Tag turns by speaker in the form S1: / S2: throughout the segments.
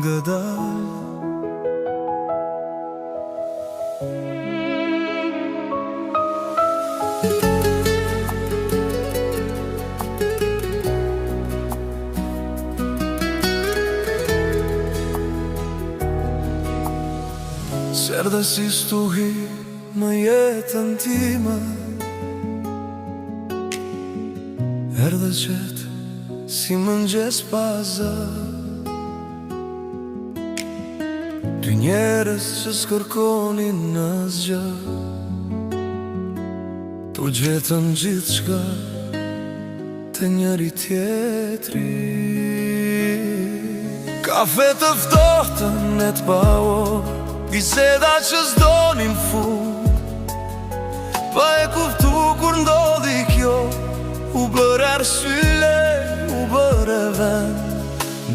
S1: Gëdal Qerdhe si stuhi më jetën time, erdhe qetë si mëngjes pazë. Dy njerës që s'kërkonin asgjë, tu gjetën gjithë shka të njëri tjetri. Kafe të ftohtën e të pavor, biseda që s'donin fund, pa e kuftu kur ndodhi kjo, u bërë arsye, u bërë vend.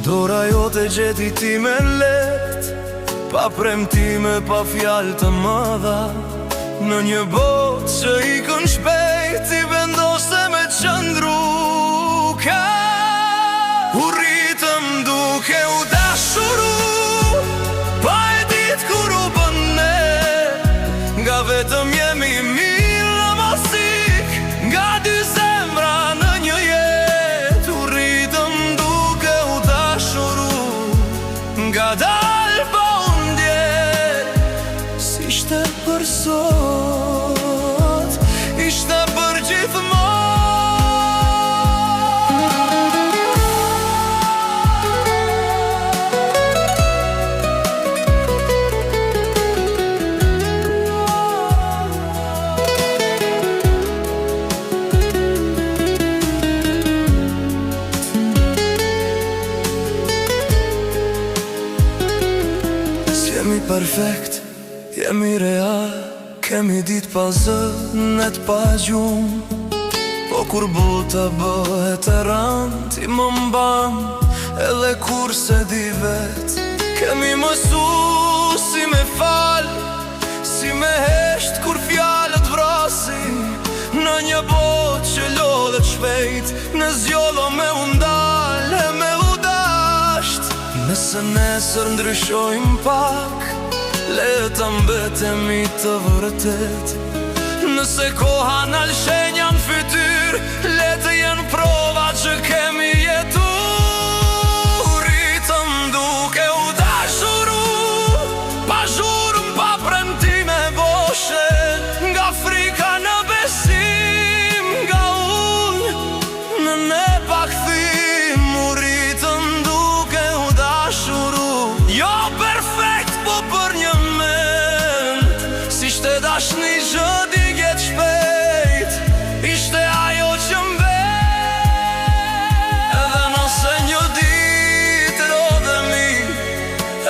S1: Dora jote gjeti ti me let, pa premtime, pa fjallë të mëdha, në një botë që ikën shpejt, i vendoste me qëndru ka. U rritëm duke u dashuru, pa e dit kur u bën ne, nga vetëm jemi mirë në mosik, nga dy zemra në një jet. U rritëm duke u dashuru, nga dal pa u ndjet. Si ishte për sot, ishte për gjithmonë. Jemi perfekt, jemi real, kemi dit pa zë, net pa gjum. Po kur bota bëhet e rand, ti më mban, edhe kur se di vet. Kemi mësu si me fal, si me hesht kur fjalët vrasin, në një botë që lodhet shpejt, në zjollo me undal e me udasht. Nëse nesër ndryshojmë pak, le ta mbetemi të vërtet. Nëse koha nal shenja në fytyr, le të jenë prova që kemi jetu. Rritëm duke u dashuru, pa zhurmë, pa premtime boshe, nga frika në besim, nga unë në ne pa kthim. U rritëm duke u dashuru, jo perfekt, po për një mend. Si shte dashni gjë digjet shpejt, ishte ajo që mbet. Edhe nëse një dit rodhemi,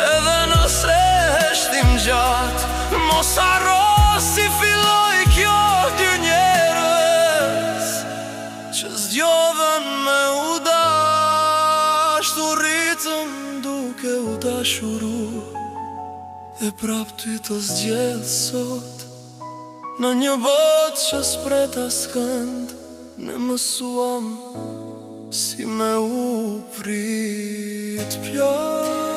S1: edhe nëse heshtim gjatë, mos harro si filloj kjo dy njerëz që s'djodhen me u dasht. U rritëm duke u dashuru, e prap ty të zgjedh sot, në një botë që s'pret askënd. Ne mësuam si me u prit pjot.